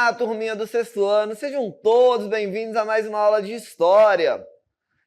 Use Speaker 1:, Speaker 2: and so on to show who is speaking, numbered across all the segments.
Speaker 1: Olá, turminha do sexto ano, sejam todos bem-vindos a mais uma aula de História.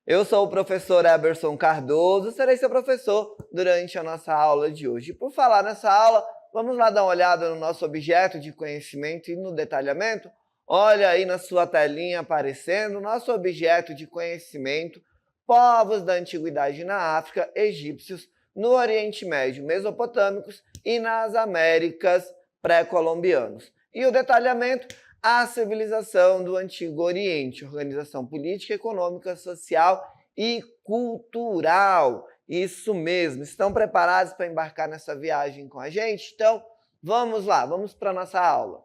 Speaker 1: Eu sou o professor Eberson Cardoso, serei seu professor durante a nossa aula de hoje. E por falar nessa aula, vamos lá dar uma olhada no nosso objeto de conhecimento e no detalhamento? Olha aí na sua telinha aparecendo o nosso objeto de conhecimento, povos da antiguidade na África, egípcios, no Oriente Médio, mesopotâmicos e nas Américas pré-colombianos. E o detalhamento, a civilização do Antigo Oriente, organização política, econômica, social e cultural. Isso mesmo, estão preparados para embarcar nessa viagem com a gente? Então, vamos lá, vamos para a nossa aula.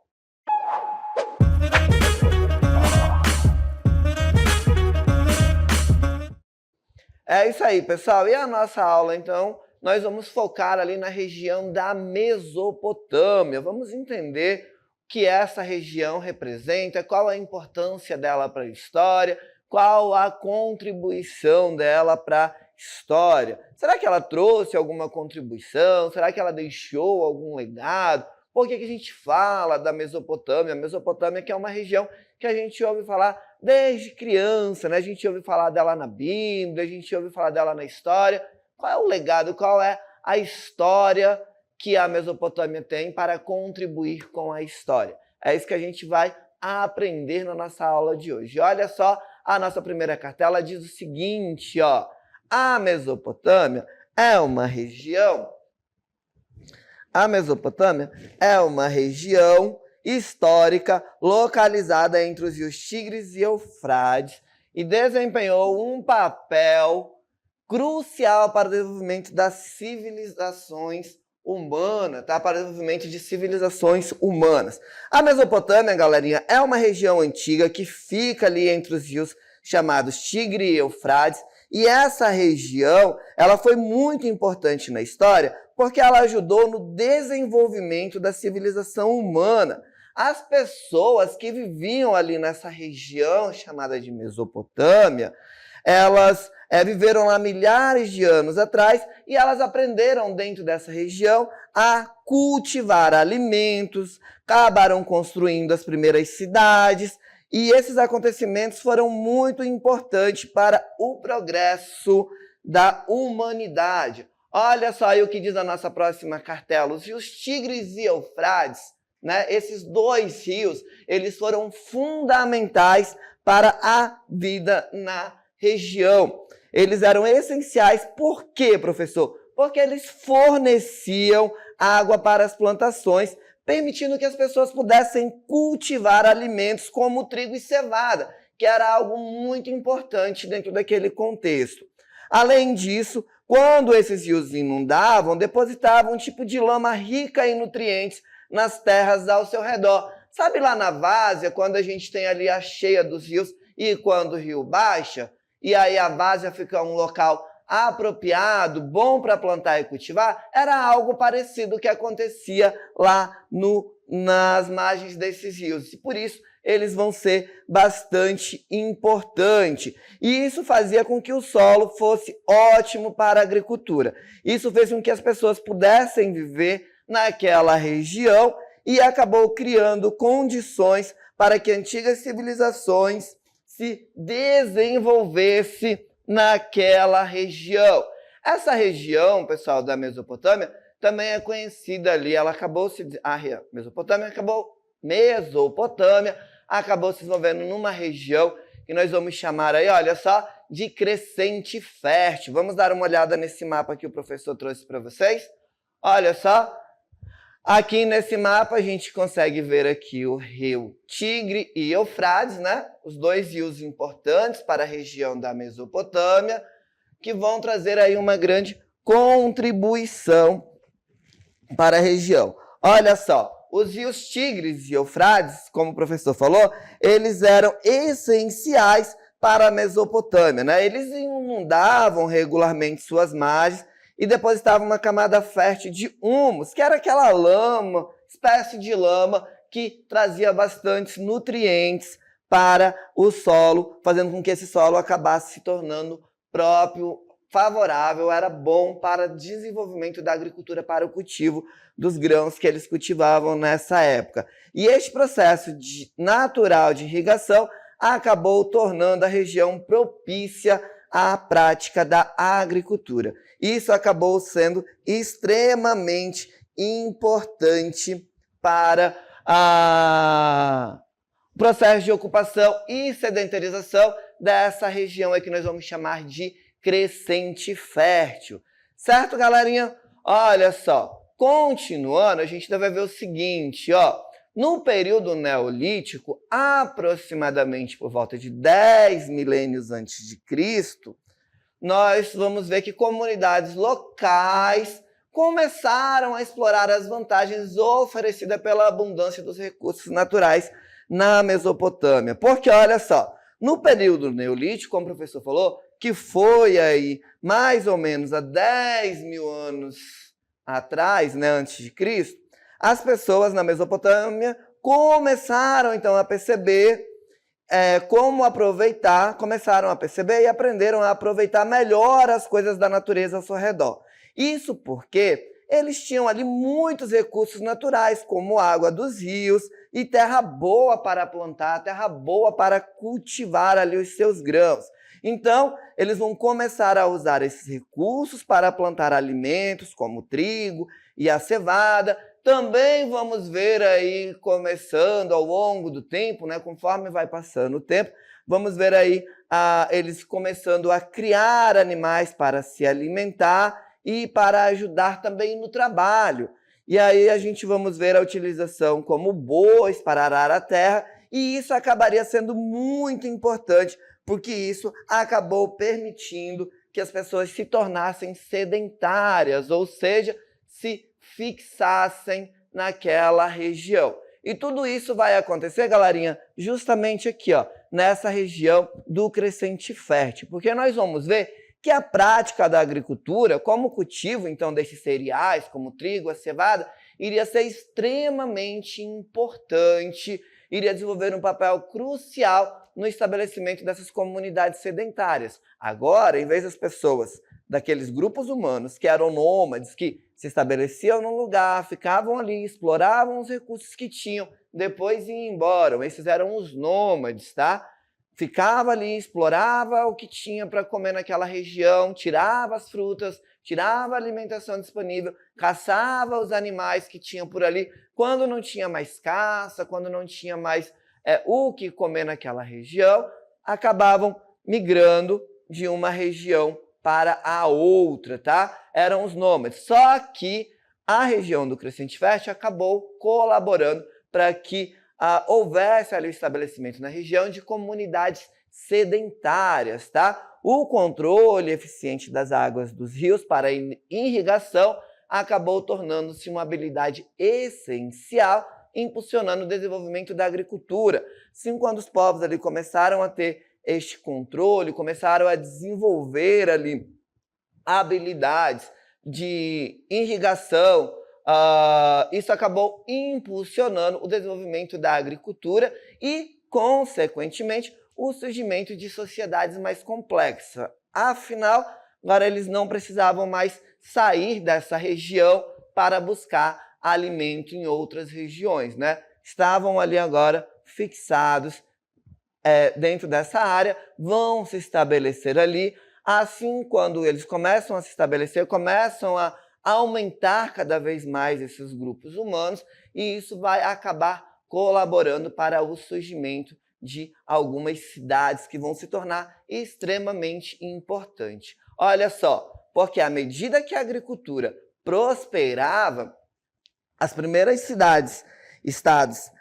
Speaker 1: É isso aí, pessoal. E a nossa aula, então, nós vamos focar ali na região da Mesopotâmia. Vamos entender o que essa região representa, qual a importância dela para a história, qual a contribuição dela para a história. Será que ela trouxe alguma contribuição? Será que ela deixou algum legado? Por que a gente fala da Mesopotâmia? A Mesopotâmia que é uma região que a gente ouve falar desde criança, né? A gente ouve falar dela na Bíblia, a gente ouve falar dela na história. Qual é o legado, qual é a história que a Mesopotâmia tem para contribuir com a história? É isso que a gente vai aprender na nossa aula de hoje. Olha só, a nossa primeira cartela diz o seguinte, ó. A Mesopotâmia é uma região histórica localizada entre os rios Tigres e Eufrates e desempenhou um papel crucial para o desenvolvimento das civilizações humanas, tá? Para o desenvolvimento de civilizações humanas. A Mesopotâmia, galerinha, é uma região antiga que fica ali entre os rios chamados Tigre e Eufrates, e essa região, ela foi muito importante na história porque ela ajudou no desenvolvimento da civilização humana. As pessoas que viviam ali nessa região chamada de Mesopotâmia, elas viveram lá milhares de anos atrás e elas aprenderam dentro dessa região a cultivar alimentos, acabaram construindo as primeiras cidades e esses acontecimentos foram muito importantes para o progresso da humanidade. Olha só aí o que diz a nossa próxima cartela. Os rios Tigres e Eufrates, né, esses dois rios, eles foram fundamentais para a vida na região. Eles eram essenciais. Por quê, professor? Porque eles forneciam água para as plantações, permitindo que as pessoas pudessem cultivar alimentos como trigo e cevada, que era algo muito importante dentro daquele contexto. Além disso, quando esses rios inundavam, depositavam um tipo de lama rica em nutrientes nas terras ao seu redor. Sabe lá na várzea, quando a gente tem ali a cheia dos rios e quando o rio baixa, e aí a várzea fica um local apropriado, bom para plantar e cultivar, era algo parecido que acontecia lá nas margens desses rios. E por isso eles vão ser bastante importantes. E isso fazia com que o solo fosse ótimo para a agricultura. Isso fez com que as pessoas pudessem viver naquela região e acabou criando condições para que antigas civilizações se desenvolvesse naquela região. Essa região, pessoal, da Mesopotâmia, também é conhecida ali, ela acabou se... Mesopotâmia acabou se desenvolvendo numa região que nós vamos chamar aí, olha só, de crescente fértil. Vamos dar uma olhada nesse mapa que o professor trouxe para vocês? Olha só, aqui nesse mapa a gente consegue ver aqui o rio Tigre e Eufrates, né? Os dois rios importantes para a região da Mesopotâmia, que vão trazer aí uma grande contribuição para a região. Olha só, os rios Tigres e Eufrates, como o professor falou, eles eram essenciais para a Mesopotâmia, né? Eles inundavam regularmente suas margens e depositavam uma camada fértil de humus, que era aquela lama, espécie de lama que trazia bastantes nutrientes para o solo, fazendo com que esse solo acabasse se tornando próprio, favorável, era bom para o desenvolvimento da agricultura, para o cultivo dos grãos que eles cultivavam nessa época. E este processo natural de irrigação acabou tornando a região propícia à prática da agricultura. Isso acabou sendo extremamente importante para o processo de ocupação e sedentarização dessa região aí que nós vamos chamar de crescente fértil. Certo, galerinha? Olha só, continuando, a gente vai ver o seguinte, ó. No período neolítico, aproximadamente por volta de 10 milênios antes de Cristo, nós vamos ver que comunidades locais começaram a explorar as vantagens oferecidas pela abundância dos recursos naturais na Mesopotâmia. Porque, olha só, no período neolítico, como o professor falou, que foi aí mais ou menos há 10 mil anos atrás, né, antes de Cristo, as pessoas na Mesopotâmia começaram então a perceber como aproveitar, começaram a perceber e aprenderam a aproveitar melhor as coisas da natureza ao seu redor. Isso porque eles tinham ali muitos recursos naturais, como água dos rios e terra boa para plantar, terra boa para cultivar ali os seus grãos. Então, eles vão começar a usar esses recursos para plantar alimentos como o trigo e a cevada. Também vamos ver aí, começando ao longo do tempo, né, conforme vai passando o tempo, vamos ver aí eles começando a criar animais para se alimentar e para ajudar também no trabalho. E aí a gente vamos ver a utilização como bois para arar a terra, e isso acabaria sendo muito importante, porque isso acabou permitindo que as pessoas se tornassem sedentárias, ou seja, se fixassem naquela região. E tudo isso vai acontecer, galerinha, justamente aqui, ó, nessa região do crescente fértil, porque nós vamos ver que a prática da agricultura, como o cultivo, então, desses cereais, como o trigo, a cevada, iria ser extremamente importante, iria desenvolver um papel crucial no estabelecimento dessas comunidades sedentárias. Agora, em vez das pessoas, daqueles grupos humanos que eram nômades, que se estabeleciam num lugar, ficavam ali, exploravam os recursos que tinham, depois iam embora. Esses eram os nômades, tá? Ficava ali, explorava o que tinha para comer naquela região, tirava as frutas, tirava a alimentação disponível, caçava os animais que tinham por ali. Quando não tinha mais caça, quando não tinha mais o que comer naquela região, acabavam migrando de uma região para a outra, tá? Eram os nômades. Só que a região do crescente fértil acabou colaborando para que houvesse ali o estabelecimento na região de comunidades sedentárias, tá? O controle eficiente das águas dos rios para irrigação acabou tornando-se uma habilidade essencial, impulsionando o desenvolvimento da agricultura. Assim, quando os povos ali começaram a ter este controle, começaram a desenvolver ali habilidades de irrigação, isso acabou impulsionando o desenvolvimento da agricultura e, consequentemente, o surgimento de sociedades mais complexas. Afinal, agora eles não precisavam mais sair dessa região para buscar alimento em outras regiões, né? Estavam ali agora fixados dentro dessa área, vão se estabelecer ali. Assim, quando eles começam a se estabelecer, começam a aumentar cada vez mais esses grupos humanos, e isso vai acabar colaborando para o surgimento de algumas cidades que vão se tornar extremamente importantes. Olha só, porque à medida que a agricultura prosperava, as primeiras estados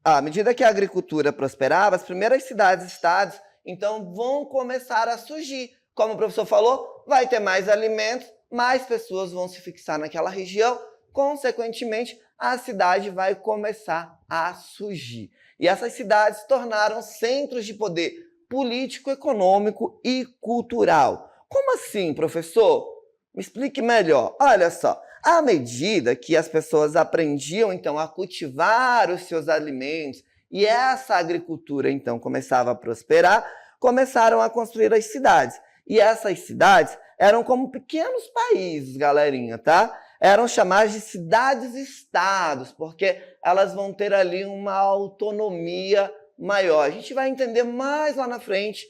Speaker 1: à medida que a agricultura prosperava, as primeiras cidades, estados, então vão começar a surgir. Como o professor falou, vai ter mais alimentos, mais pessoas vão se fixar naquela região, consequentemente, a cidade vai começar a surgir. E essas cidades se tornaram centros de poder político, econômico e cultural. Como assim, professor? Me explique melhor. Olha só, à medida que as pessoas aprendiam, então, a cultivar os seus alimentos e essa agricultura, então, começava a prosperar, começaram a construir as cidades. E essas cidades eram como pequenos países, galerinha, tá? Eram chamadas de cidades-estados, porque elas vão ter ali uma autonomia maior. A gente vai entender mais lá na frente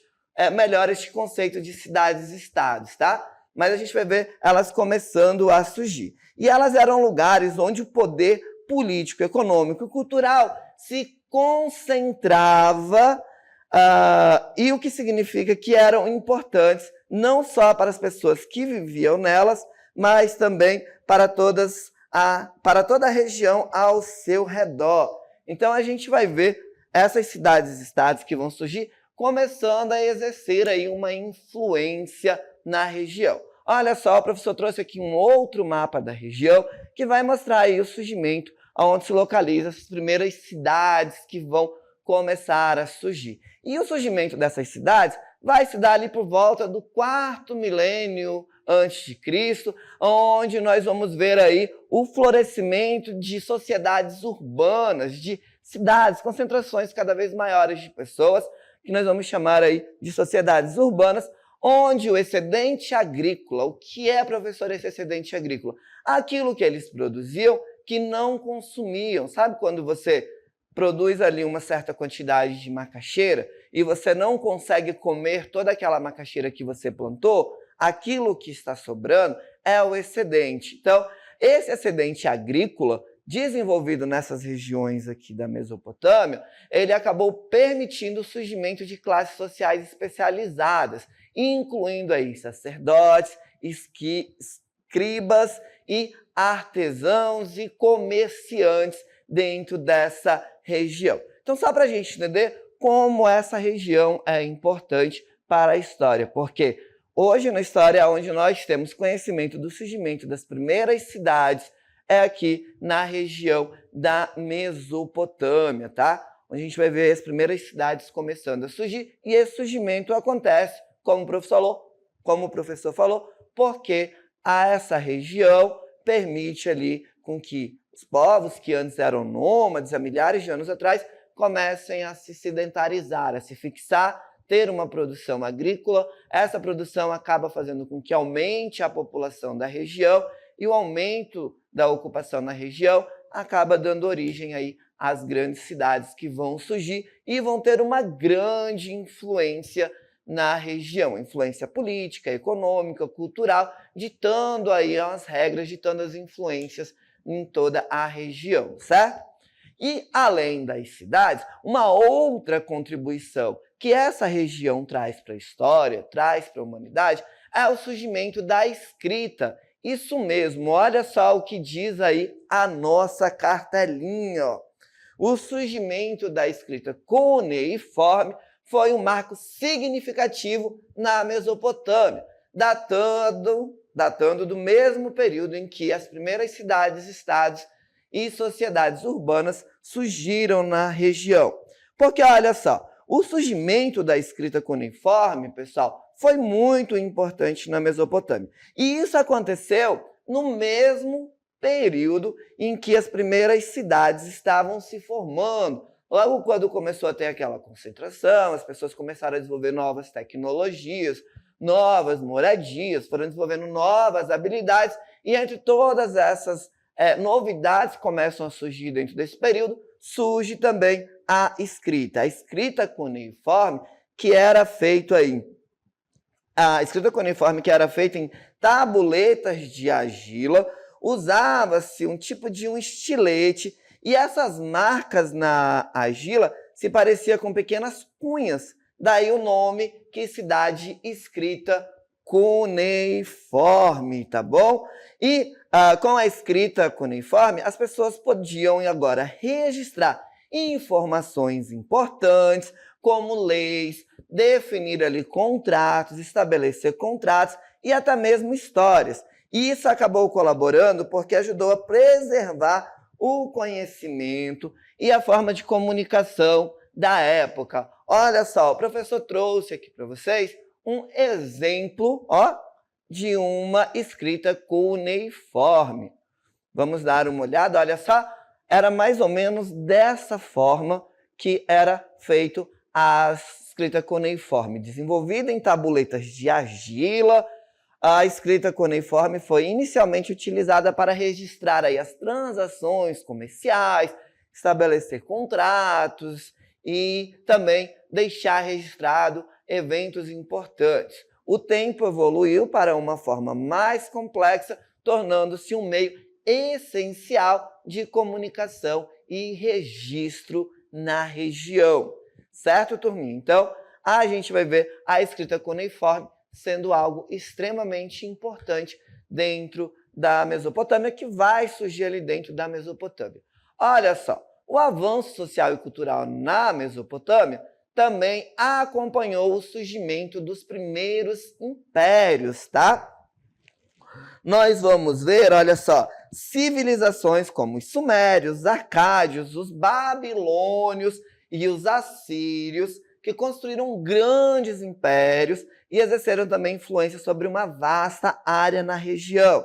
Speaker 1: melhor este conceito de cidades-estados, tá? Mas a gente vai ver elas começando a surgir. E elas eram lugares onde o poder político, econômico e cultural se concentrava, e o que significa que eram importantes não só para as pessoas que viviam nelas, mas também para toda a região ao seu redor. Então a gente vai ver essas cidades-estados que vão surgir começando a exercer aí uma influência na região. Olha só, o professor trouxe aqui um outro mapa da região que vai mostrar aí o surgimento, onde se localizam as primeiras cidades que vão começar a surgir. E o surgimento dessas cidades vai se dar ali por volta do 4º milênio antes de Cristo, onde nós vamos ver aí o florescimento de sociedades urbanas, de cidades, concentrações cada vez maiores de pessoas, que nós vamos chamar aí de sociedades urbanas, onde o excedente agrícola, o que é, professor, esse excedente agrícola? Aquilo que eles produziam que não consumiam. Sabe quando você produz ali uma certa quantidade de macaxeira e você não consegue comer toda aquela macaxeira que você plantou? Aquilo que está sobrando é o excedente. Então, esse excedente agrícola desenvolvido nessas regiões aqui da Mesopotâmia, ele acabou permitindo o surgimento de classes sociais especializadas, incluindo aí sacerdotes, escribas e artesãos e comerciantes dentro dessa região. Então, só para a gente entender como essa região é importante para a história, porque hoje na história, onde nós temos conhecimento do surgimento das primeiras cidades, é aqui na região da Mesopotâmia, tá? Onde a gente vai ver as primeiras cidades começando a surgir, e esse surgimento acontece, como o professor falou, porque essa região permite ali com que os povos que antes eram nômades há milhares de anos atrás comecem a se sedentarizar, a se fixar, ter uma produção agrícola. Essa produção acaba fazendo com que aumente a população da região, e o aumento da ocupação na região acaba dando origem aí às grandes cidades que vão surgir e vão ter uma grande influência na região, influência política, econômica, cultural, ditando aí as regras, ditando as influências em toda a região, certo? E além das cidades, uma outra contribuição que essa região traz para a história, traz para a humanidade, é o surgimento da escrita. Isso mesmo, olha só o que diz aí a nossa cartelinha. Ó. O surgimento da escrita cuneiforme foi um marco significativo na Mesopotâmia, datando do mesmo período em que as primeiras cidades, estados e sociedades urbanas surgiram na região. Porque, olha só, o surgimento da escrita cuneiforme, pessoal, foi muito importante na Mesopotâmia. E isso aconteceu no mesmo período em que as primeiras cidades estavam se formando. Logo quando começou a ter aquela concentração, as pessoas começaram a desenvolver novas tecnologias, novas moradias, foram desenvolvendo novas habilidades, e entre todas essas novidades que começam a surgir dentro desse período, surge também a escrita cuneiforme, que era feita aí. A escrita cuneiforme que era feita em tabuletas de argila, usava-se um tipo de um estilete, e essas marcas na argila se pareciam com pequenas cunhas, daí o nome que cidade escrita cuneiforme, tá bom? E com a escrita cuneiforme, as pessoas podiam agora registrar informações importantes, como leis, definir ali contratos, estabelecer contratos e até mesmo histórias. E isso acabou colaborando porque ajudou a preservar o conhecimento e a forma de comunicação da época. Olha só, o professor trouxe aqui para vocês um exemplo, ó, de uma escrita cuneiforme. Vamos dar uma olhada, olha só, era mais ou menos dessa forma que era feito as escrita cuneiforme, desenvolvida em tabuletas de argila. A escrita cuneiforme foi inicialmente utilizada para registrar aí as transações comerciais, estabelecer contratos e também deixar registrado eventos importantes. O tempo evoluiu para uma forma mais complexa, tornando-se um meio essencial de comunicação e registro na região. Certo, turminha? Então, a gente vai ver a escrita cuneiforme sendo algo extremamente importante dentro da Mesopotâmia, que vai surgir ali dentro da Mesopotâmia. Olha só, o avanço social e cultural na Mesopotâmia também acompanhou o surgimento dos primeiros impérios, tá? Nós vamos ver, olha só, civilizações como os sumérios, os arcádios, os babilônios e os assírios, que construíram grandes impérios e exerceram também influência sobre uma vasta área na região.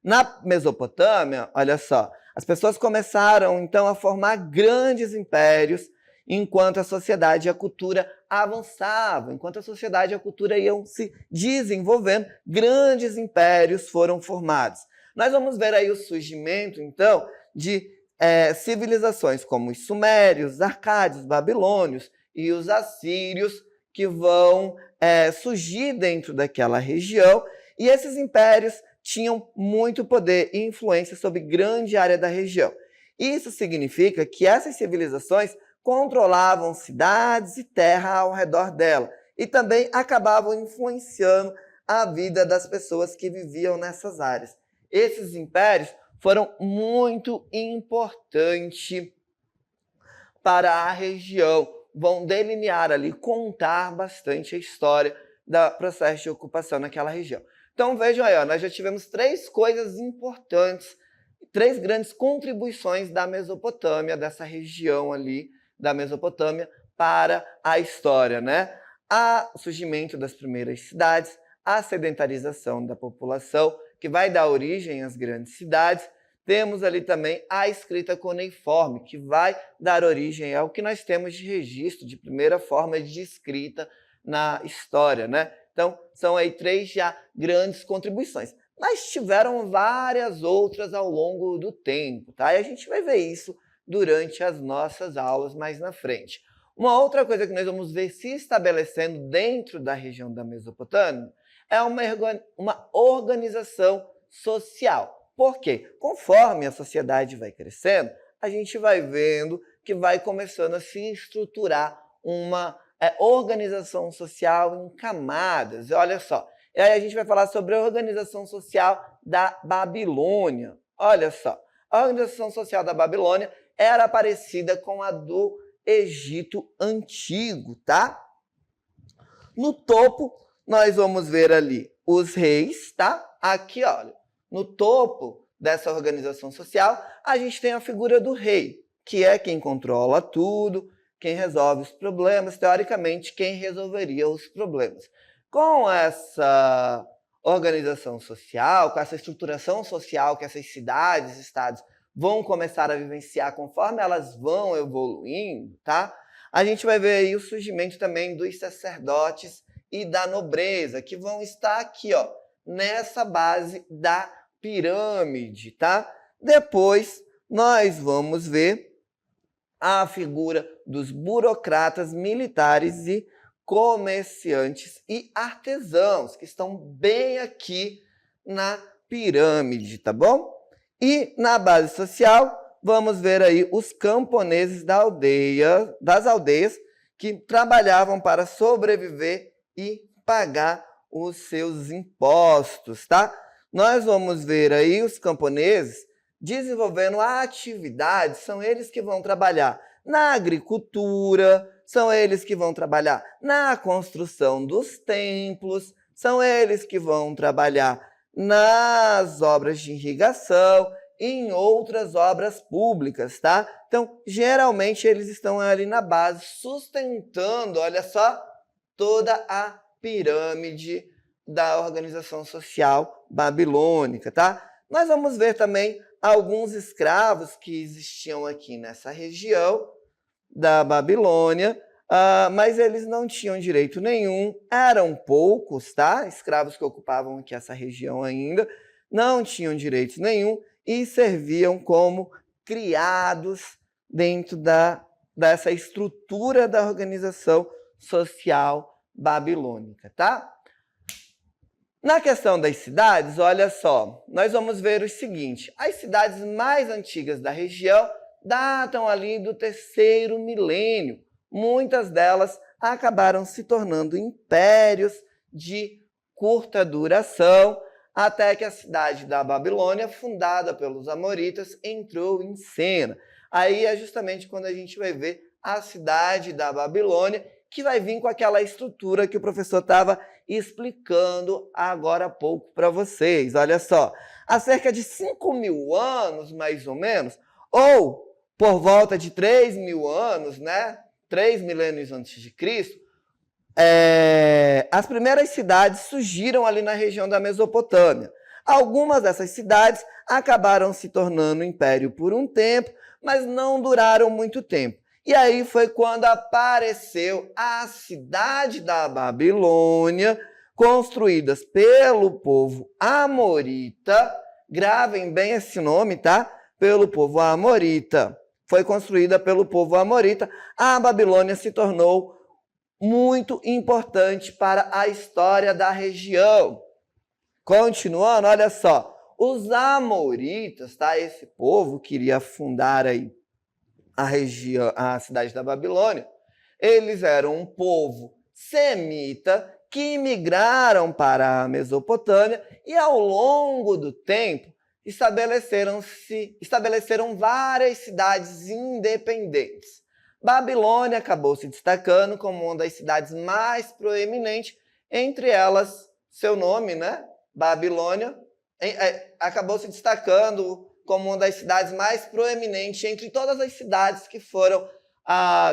Speaker 1: Na Mesopotâmia, olha só, as pessoas começaram então a formar grandes impérios, enquanto a sociedade e a cultura avançavam, enquanto a sociedade e a cultura iam se desenvolvendo, grandes impérios foram formados. Nós vamos ver aí o surgimento, então, de civilizações como os sumérios, os arcádios, os babilônios e os assírios, que vão surgir dentro daquela região, e esses impérios tinham muito poder e influência sobre grande área da região. Isso significa que essas civilizações controlavam cidades e terra ao redor dela e também acabavam influenciando a vida das pessoas que viviam nessas áreas. Esses impérios foram muito importantes para a região, vão delinear ali, contar bastante a história do processo de ocupação naquela região. Então vejam aí, nós já tivemos 3 coisas importantes, 3 grandes contribuições da Mesopotâmia, dessa região ali da Mesopotâmia, para a história, né? O surgimento das primeiras cidades, a sedentarização da população, que vai dar origem às grandes cidades. Temos ali também a escrita cuneiforme, que vai dar origem ao que nós temos de registro, de primeira forma de escrita na história, né? Então, são aí 3 já grandes contribuições. Mas tiveram várias outras ao longo do tempo, tá? E a gente vai ver isso durante as nossas aulas mais na frente. Uma outra coisa que nós vamos ver se estabelecendo dentro da região da Mesopotâmia é uma organização social. Por quê? Conforme a sociedade vai crescendo, a gente vai vendo que vai começando a se estruturar uma organização social em camadas. Olha só, e aí a gente vai falar sobre a organização social da Babilônia. Olha só, a organização social da Babilônia era parecida com a do Egito Antigo, tá? No topo, nós vamos ver ali os reis, tá? Aqui, olha, no topo dessa organização social, a gente tem a figura do rei, que é quem controla tudo, quem resolve os problemas, teoricamente, quem resolveria os problemas. Com essa organização social, com essa estruturação social que essas cidades, estados vão começar a vivenciar conforme elas vão evoluindo, tá? A gente vai ver aí o surgimento também dos sacerdotes e da nobreza, que vão estar aqui, ó, nessa base da pirâmide, tá? Depois, nós vamos ver a figura dos burocratas, militares e comerciantes e artesãos, que estão bem aqui na pirâmide, tá bom? E na base social, vamos ver aí os camponeses das aldeias que trabalhavam para sobreviver e pagar os seus impostos, tá? Nós vamos ver aí os camponeses desenvolvendo atividades, são eles que vão trabalhar na agricultura, são eles que vão trabalhar na construção dos templos, são eles que vão trabalhar nas obras de irrigação e em outras obras públicas, tá? Então, geralmente, eles estão ali na base, sustentando, olha só, toda a pirâmide da organização social babilônica, tá? Nós vamos ver também alguns escravos que existiam aqui nessa região da Babilônia. mas eles não tinham direito nenhum, eram poucos, tá? Escravos que ocupavam aqui essa região ainda, não tinham direito nenhum e serviam como criados dentro dessa estrutura da organização social babilônica, tá? Na questão das cidades, olha só, nós vamos ver o seguinte, as cidades mais antigas da região datam ali do 3º milênio. Muitas delas acabaram se tornando impérios de curta duração, até que a cidade da Babilônia, fundada pelos amoritas, entrou em cena. Aí é justamente quando a gente vai ver a cidade da Babilônia, que vai vir com aquela estrutura que o professor estava explicando agora há pouco para vocês. Olha só, há cerca de 5.000 anos, mais ou menos, ou por volta de 3.000 anos, né? 3 milênios antes de Cristo, as primeiras cidades surgiram ali na região da Mesopotâmia. Algumas dessas cidades acabaram se tornando império por um tempo, mas não duraram muito tempo. E aí foi quando apareceu a cidade da Babilônia, construídas pelo povo amorita. Gravem bem esse nome, tá? Pelo povo amorita. Foi construída pelo povo amorita. A Babilônia se tornou muito importante para a história da região. Continuando, olha só. Os amoritas, tá? Esse povo queria fundar aí a cidade da Babilônia, eles eram um povo semita que migraram para a Mesopotâmia e, ao longo do tempo, estabeleceram várias cidades independentes. Babilônia acabou se destacando como uma das cidades mais proeminentes, entre elas, seu nome, né? Babilônia, acabou se destacando como uma das cidades mais proeminentes entre todas as cidades que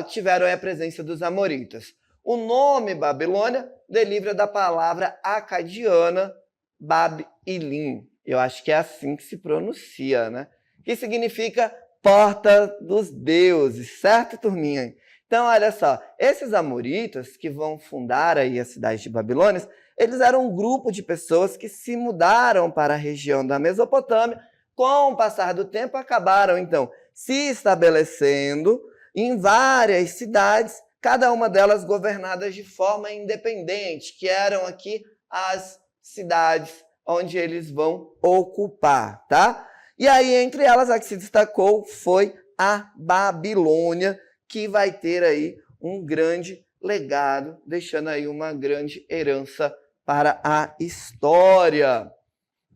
Speaker 1: tiveram a presença dos amoritas. O nome Babilônia deriva da palavra acadiana Bab-Ilim. Eu acho que é assim que se pronuncia, né? Que significa porta dos deuses, certo, turminha? Então, olha só, esses amoritas que vão fundar aí a cidade de Babilônia, eles eram um grupo de pessoas que se mudaram para a região da Mesopotâmia. Com o passar do tempo, acabaram, então, se estabelecendo em várias cidades, cada uma delas governadas de forma independente, que eram aqui as cidades onde eles vão ocupar, tá? E aí, entre elas, a que se destacou foi a Babilônia, que vai ter aí um grande legado, deixando aí uma grande herança para a história.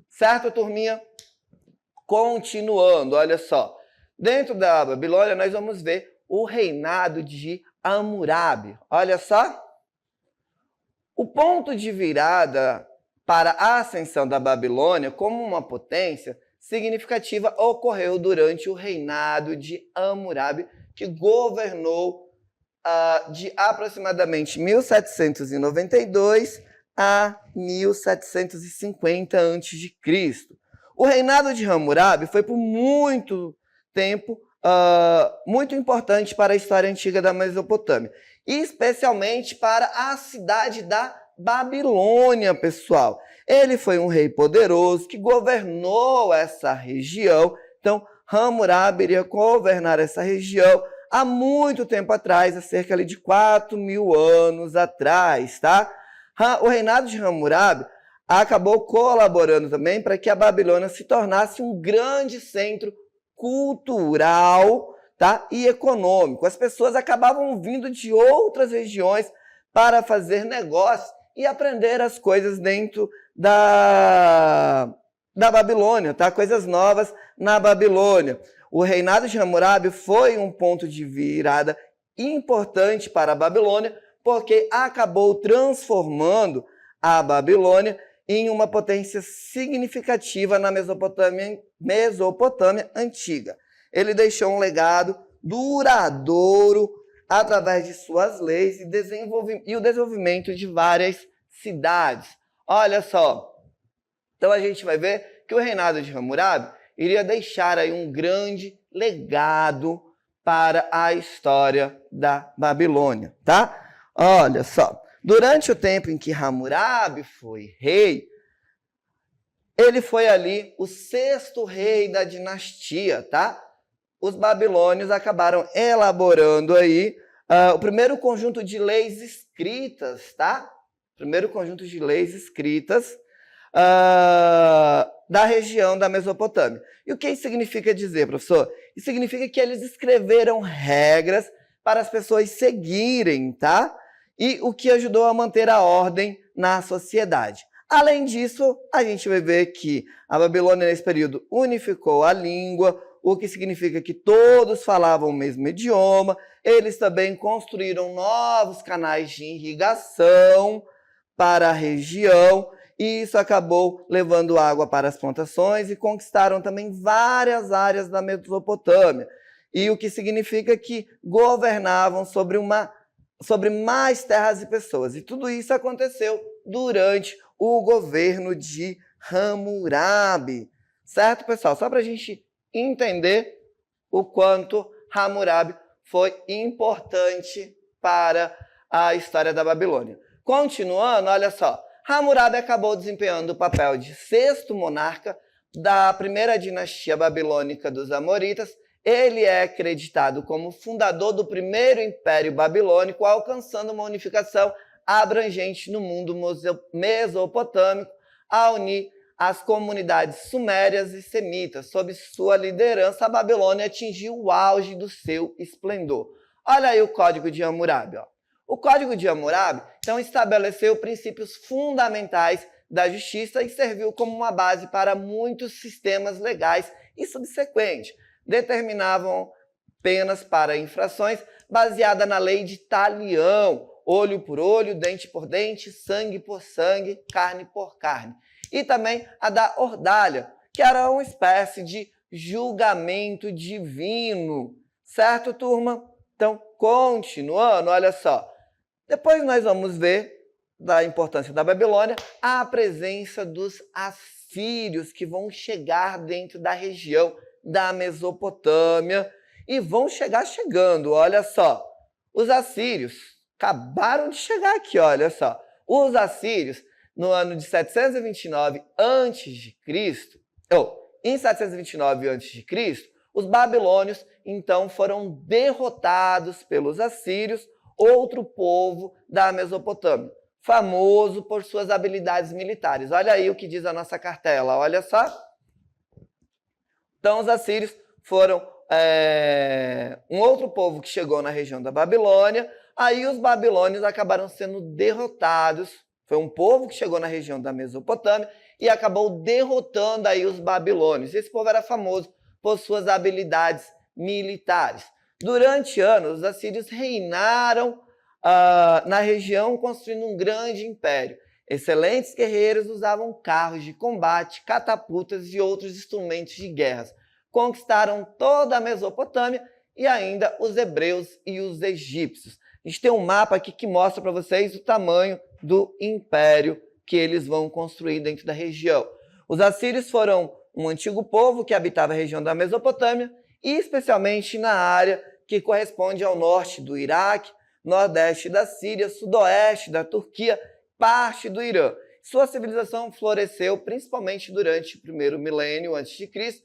Speaker 1: Certo, turminha? Continuando, olha só. Dentro da Babilônia, nós vamos ver o reinado de Hammurabi. Olha só. O ponto de virada para a ascensão da Babilônia como uma potência significativa ocorreu durante o reinado de Hammurabi, que governou de aproximadamente 1792 a 1750 a.C. O reinado de Hammurabi foi por muito tempo muito importante para a história antiga da Mesopotâmia, e especialmente para a cidade da Babilônia, pessoal. Ele foi um rei poderoso que governou essa região. Então, Hammurabi iria governar essa região há muito tempo atrás, há cerca de 4.000 anos atrás, tá? O reinado de Hammurabi acabou colaborando também para que a Babilônia se tornasse um grande centro cultural, tá? E econômico. As pessoas acabavam vindo de outras regiões para fazer negócios e aprender as coisas dentro da Babilônia, tá? Coisas novas na Babilônia. O reinado de Hammurabi foi um ponto de virada importante para a Babilônia, porque acabou transformando a Babilônia em uma potência significativa na Mesopotâmia antiga. Ele deixou um legado duradouro através de suas leis e o desenvolvimento de várias cidades. Olha só, então a gente vai ver que o reinado de Hammurabi iria deixar aí um grande legado para a história da Babilônia, tá? Olha só, durante o tempo em que Hammurabi foi rei, ele foi ali o 6º rei da dinastia, tá? Os babilônios acabaram elaborando aí o primeiro conjunto de leis escritas, tá? Primeiro conjunto de leis escritas da região da Mesopotâmia. E o que isso significa dizer, professor? Isso significa que eles escreveram regras para as pessoas seguirem, tá? E o que ajudou a manter a ordem na sociedade. Além disso, a gente vai ver que a Babilônia, nesse período, unificou a língua, o que significa que todos falavam o mesmo idioma. Eles também construíram novos canais de irrigação para a região, e isso acabou levando água para as plantações e conquistaram também várias áreas da Mesopotâmia. E o que significa que governavam sobre mais terras e pessoas. E tudo isso aconteceu durante o governo de Hammurabi. Certo, pessoal? Só para a gente entender o quanto Hammurabi foi importante para a história da Babilônia. Continuando, olha só, Hammurabi acabou desempenhando o papel de 6º monarca da primeira dinastia babilônica dos Amoritas. Ele é acreditado como fundador do primeiro império babilônico, alcançando uma unificação abrangente no mundo mesopotâmico, a unir as comunidades sumérias e semitas. Sob sua liderança, a Babilônia atingiu o auge do seu esplendor. Olha aí o Código de Hammurabi. Ó. O Código de Hammurabi, então, estabeleceu princípios fundamentais da justiça e serviu como uma base para muitos sistemas legais e subsequentes. Determinavam penas para infrações baseada na lei de talião, olho por olho, dente por dente, sangue por sangue, carne por carne. E também a da ordalha, que era uma espécie de julgamento divino. Certo, turma? Então, continuando, olha só. Depois nós vamos ver da importância da Babilônia a presença dos assírios, que vão chegar dentro da região da Mesopotâmia e vão chegar chegando, olha só. Os assírios acabaram de chegar aqui, olha só. Os assírios, no ano de 729 a.C., em 729 a.C., os babilônios, então, foram derrotados pelos assírios, outro povo da Mesopotâmia, famoso por suas habilidades militares. Olha aí o que diz a nossa cartela, olha só. Então, os assírios foram um outro povo que chegou na região da Babilônia. Aí os babilônios acabaram sendo derrotados. Foi um povo que chegou na região da Mesopotâmia e acabou derrotando aí os babilônios. Esse povo era famoso por suas habilidades militares. Durante anos, os assírios reinaram na região, construindo um grande império. Excelentes guerreiros usavam carros de combate, catapultas e outros instrumentos de guerra. Conquistaram toda a Mesopotâmia e ainda os hebreus e os egípcios. A gente tem um mapa aqui que mostra para vocês o tamanho do império que eles vão construir dentro da região. Os assírios foram um antigo povo que habitava a região da Mesopotâmia e especialmente na área que corresponde ao norte do Iraque, nordeste da Síria, sudoeste da Turquia, parte do Irã. Sua civilização floresceu principalmente durante o primeiro milênio antes de Cristo,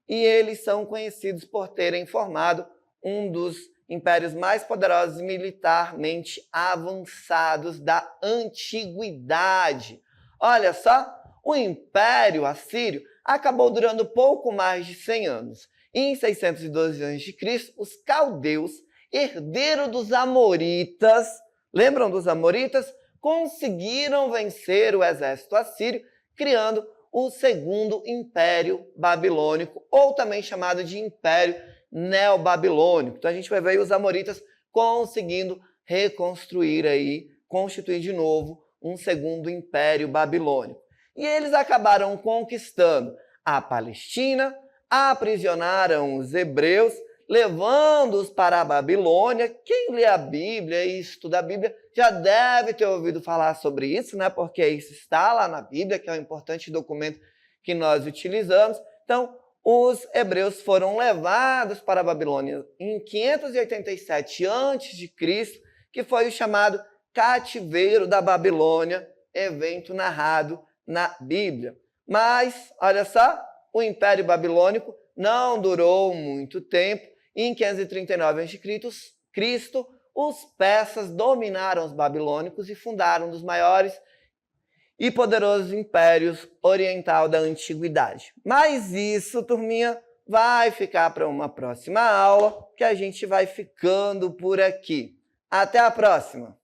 Speaker 1: e eles são conhecidos por terem formado um dos impérios mais poderosos e militarmente avançados da antiguidade. Olha só, o Império Assírio acabou durando pouco mais de 100 anos. Em 612 a.C., os caldeus, herdeiros dos amoritas, lembram dos amoritas? Conseguiram vencer o exército assírio, criando o Segundo Império Babilônico, ou também chamado de Império Neobabilônico. Então a gente vai ver os amoritas conseguindo reconstruir aí, constituir de novo um segundo Império Babilônico. E eles acabaram conquistando a Palestina, aprisionaram os hebreus, levando-os para a Babilônia. Quem lê a Bíblia e estuda a Bíblia já deve ter ouvido falar sobre isso, né? Porque isso está lá na Bíblia, que é um importante documento que nós utilizamos. Então, os hebreus foram levados para a Babilônia em 587 a.C., que foi o chamado cativeiro da Babilônia, evento narrado na Bíblia. Mas, olha só, o Império Babilônico não durou muito tempo. Em 539 a.C., os persas dominaram os babilônicos e fundaram um dos maiores e poderosos impérios oriental da antiguidade. Mas isso, turminha, vai ficar para uma próxima aula, que a gente vai ficando por aqui. Até a próxima!